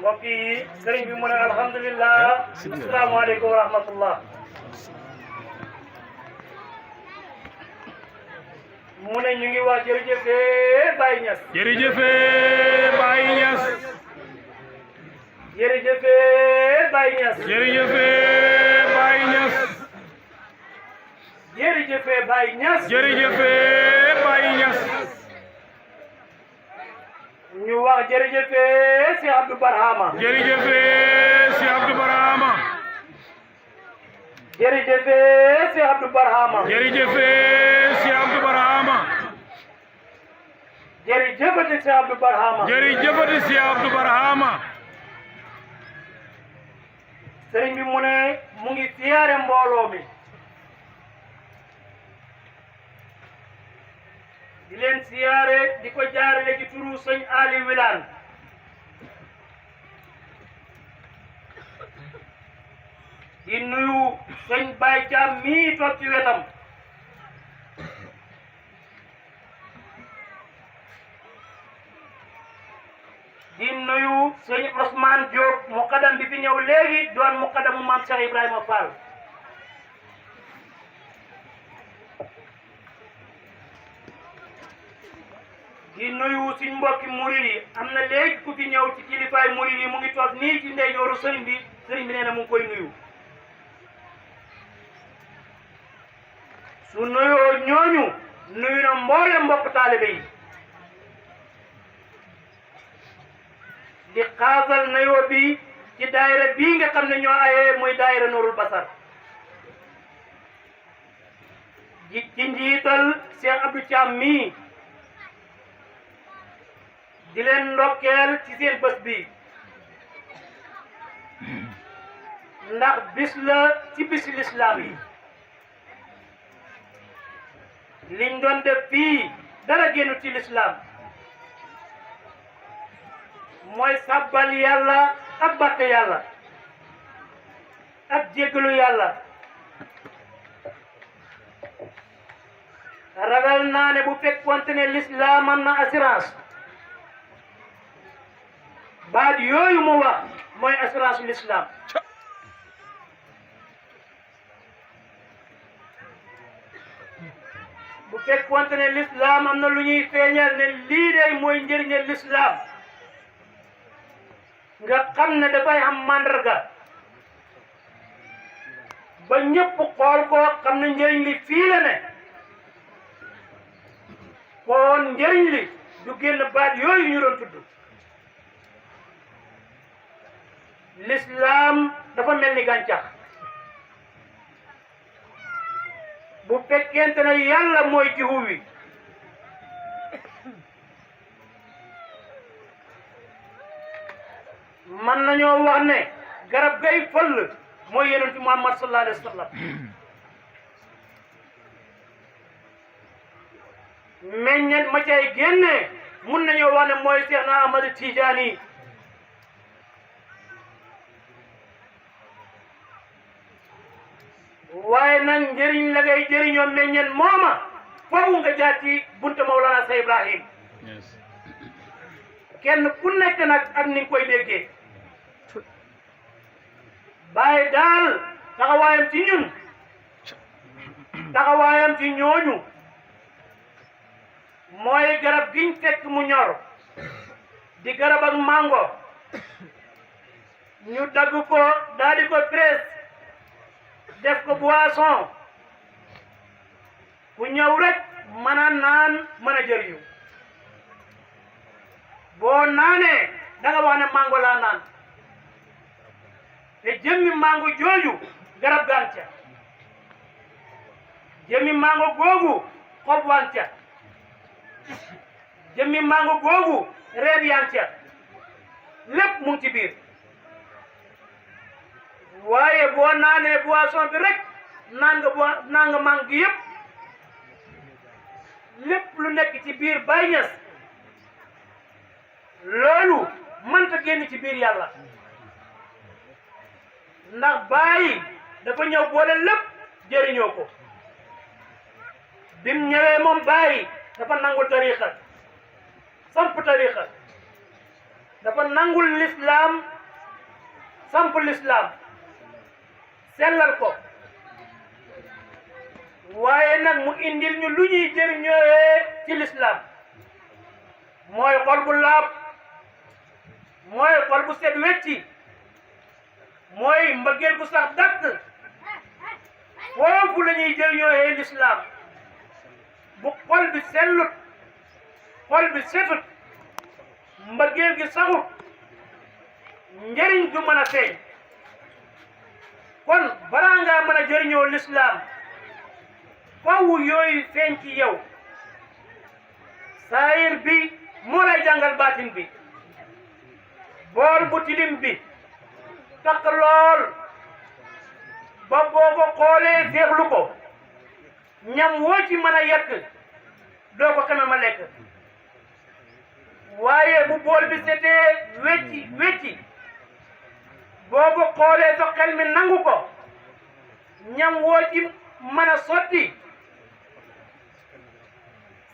mbokk yi sëriñ bi mu ne alhamdulilah asalaamaaleykum wa rahmatullah mu ne ñu ngi wax jërëjëfe Baye Niass jërëjëfe Baye Niass jërëjëfe Baye Niass jërëjëfe Baye Niass jërëjëfe Baye Niass jërëjëfe Baye Niass ñu wax jërëjëfe si Abdou Barhama jërëjëfe si Abdou Barhama jërëjëfe si Abdou Barhama jërëjëfe si Abdou Barhama jërëjëfati si Abdou Barhama jërëjëfati si Abdou Barhama sëriñ bi mu ne mu ngi siyaare mbooloo mi di leen siyaare di ko jaarale ci turu sëñ Ali Wilane di nuyu sëñ Baye Thiam mii toog ci wetam di nuyu sëñ Ousmane Diop muqaddam bi fi ñëw léegi doon muqaddamu maam Cheikh Ibrahima Fall di nuyu suñ mbokki murid yi am na léegi ku fi ñëw ci kilifaay murid yi mu ngi toog nii ci ndeyjooru sëriñ bi nee na mu ngi koy nuyu su nuyoo ñooñu nuyu na mboole mbokk taalibe yi di xaasal nuyoo bi ci daayira bii nga xam ne ñoo ayee muy daayira Nuurul Basar ci njiital Cheikh Abdou Thiam mii di leen ndokkeel ci seen bés bi ndax bis la ci bisi lislaam yi liñ doon def fii dara génnu ci lislaam mooy sabbal yàlla ak bàkk yàlla ak jéggalu yàlla ragal naa ne bu fekkoonte ne lislaam am na assurance baat yooyu mu wax mooy assurance l'islam bu fekkoonte ne l'islam am na lu ñuy feeñal ne lii de mooy njëriñal l'islam nga xam ne dafay am mandarga ba ñëpp xool ko xam ne njëriñ li fii la ne kon njëriñ li du génn baat yooyu ñu doon tudd l'islam dafa mel ni gàncax bu fekkente ne yàlla mooy jiwu wi man nañoo wax ne garab gay fëll mooy yonent Muhammad sallallahu alayhi wa sallam meññet ma cay génne mun nañoo wax ne mooy Seex na Ahmad Tijaani waaye nag njëriñ la ngay jëriñoo meññeen mooma foofu nga jaati bunte Mawlana Seex Ibrahim kenn ku nekk nag ak ni nga koy déggee Baay daal taxawaayam ci ñun taxawaayam ci ñooñu mooy garab giñ fekk mu ñor di garab ak mango ñu dagg ko daal di ko presse def ko boisson ku ñëw rek mën a naan mën a jëriñu boo naanee da nga wax ne mango laa naan te jëmmi mango jooju garab gànca jëmmi mango googu xob wànca jëmmi mango googu reen yanca lépp mu ngi ci biir waaye boo naanee boisson bi rek naan nga mang gi yëpp lépp lu nekk ci biir Baay Ñas loolu mënta génn ci biir yàlla ndax Baay dafa ñëw boole lépp jëriñoo ko bim ñëwee moom Baay dafa nangul tariqa samp tariqa dafa nangul l'islam samp lislaam sellal ko waaye nag mu indil ñu lu ñuy jëriñooyee ci lislaam mooy xol bu laab mooy xol bu set wecci mooy mbëggeel bu sax dakk foofu la ñuy jëriñooyee lislaam bu xol bi sellut xol bi setut mbëggeel gi saxut njëriñ du mën a feeñ kon balaa ngaa mën a jëriñoo lislaam faw yooyu feeñ ci yow saayir bi moo lay jàngal baatin bi bool bu tilim bi takk lool ba boo ko xoolee féexlu ko ñam woo ci mën a yekk doo ko xame ma lekk waaye bu bool bi setee wecci boo ko xoolee sa xel mi nangu ko ñam woo ci mën a sotti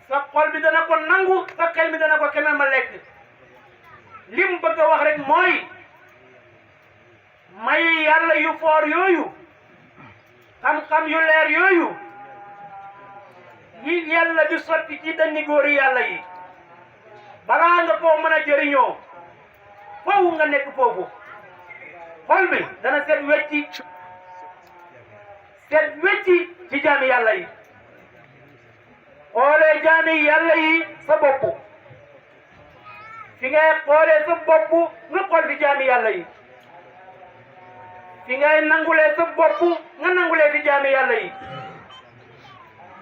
sa xol bi dana ko nangu sa xel mi dana ko xeme ma lekk lim bëgg a wax rek mooy may yàlla yu foor yooyu xam-xam yu leer yooyu yi yàlla di sotti ci dënni góori yàlla yi balaa nga koo mën a jëriñoo foofu nga nekk foofu xol bi dana set wecci ci jaami yàlla yi xoolee jaami yàlla yi sa bopp fi ngay xoolee sa bopp nga xool fi jaami yàlla yi fi ngay nangulee sa bopp nga nangulee fi jaami yàlla yi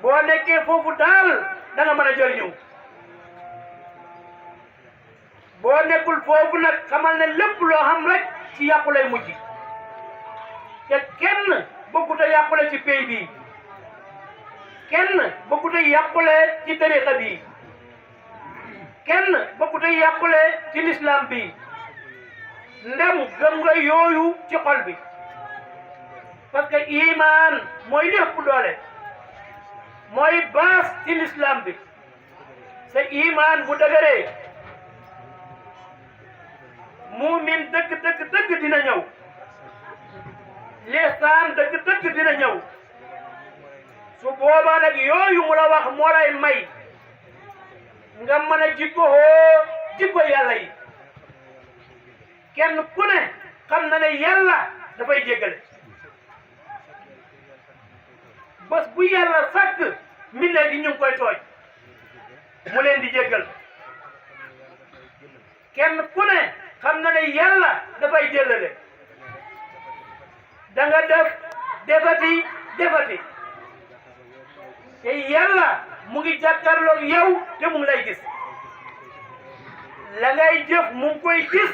boo nekkee foofu daal da nga mën a jëriñu boo nekkul foofu nag xamal ne lépp loo xam rek ci yàqu lay mujj te kenn bëggut a yàqule ci pays bi kenn bëggut a yàqule ci tariqa bi kenn bëggut a yàqule ci l'islam bi ndem gëm nga yooyu ci xol bi parce que iman mooy lépp doole mooy baas ci l'islam bi sa iman bu dëgëree muumin dëgg dina ñëw lisaan dëgg dina ñëw su boobaa nag yooyu mu la wax moo lay may nga mën a jikko yàlla yi kenn ku ne xam na ne yàlla dafay jéggale bés bu yàlla sàkk mbindeef yi ñu ngi koy tooñ mu leen di jéggal kenn ku ne xam na ne yàlla dafay jëllale da nga defati te yàlla mu ngi jàkkaarloog yow te mu ngi lay gis la ngay jëf mu ngi koy gis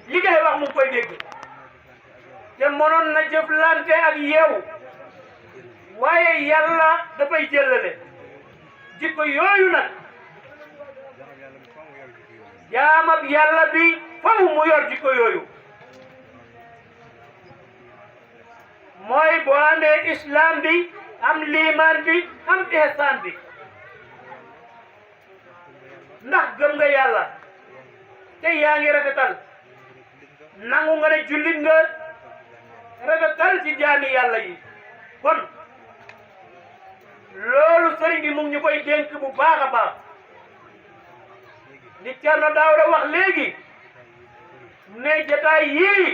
li ngay wax mu ngi koy dégg te mënoon na jëflante ak yow waaye yàlla dafay jëllale jikko yooyu nag jaamab yàlla bi faw mu yor jikko yooyu mooy boo amee islam bi am liimaan bi am ihsaan bi ndax gëm nga yàlla te yaa ngi rafetal nangu nga ne jullit nga rafetal ci jaami yàlla yi kon loolu sëriñ bi mu ngi ñu koy dénk bu baax a baax li Cerno Daawda wax léegi ne jotaay yii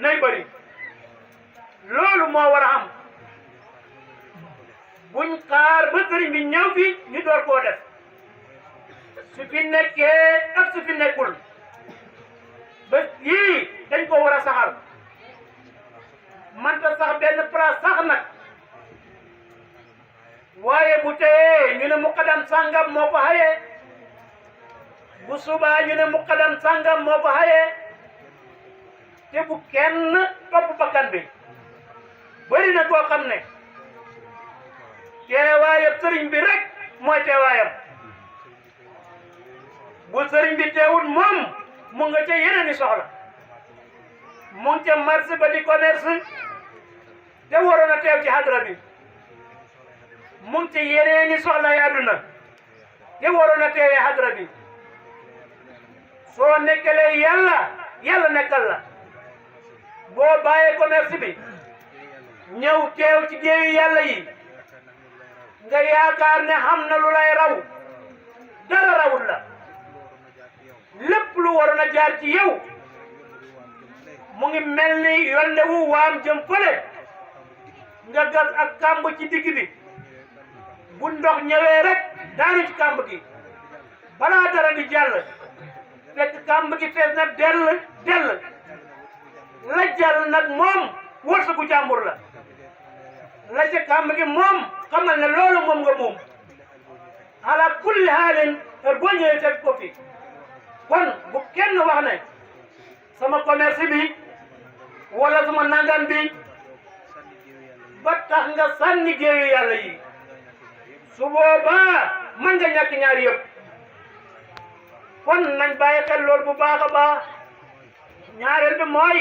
nay bëri loolu moo war a am buñ xaar ba sëriñ bi ñëw fi ñu door koo def su fi nekkee ak su fi nekkul ba yii dañ ko war a saxal manta sax benn place sax nag waaye bu teyee ñu ne muqaddam sàngam moo ko xayee bu subaa ñu ne muqaddam sàngam moo ko xayee te bu kenn topp bakkan bi bëri na koo xam ne teewaayam sëriñ bi rek mooy teewaayam bu sëriñ bi teewul moom mu nga ca yeneen i soxla mu ngi ca marché ba di commerce te waroon a teew ci hadra bi mu ngi ca yeneen i soxla yi àdduna te waroon a teewee hadra bi soo nekkalee yàlla nekkal la boo bàyyee commerce bi ñëw teew ci géeyu yàlla yi nga yaakaar ne xam na lu lay raw dara rawul la lépp lu waroon a jaar ci yow mu ngi mel ni yolnde wu waam jëm fële nga gas ak kàmb ci digg bi bu ndox ñëwee rek daanu ci kàmb gi balaa dara di jàll fekk kàmb gi fees na dell la jàll nag moom wërsëgu jàmbur la ca kàmb gi moom xamal ne loolu moom nga moom ala kulli haalin boo ñëwee fekk ko fi kon bu kenn wax ne sama commerce bi wala sama nangam bi ba tax nga sànni géeyu yàlla yi su boobaa mën nga ñàkk ñaari yëpp kon nañ bàyyi xel loolu bu baax a baax ñaareel bi mooy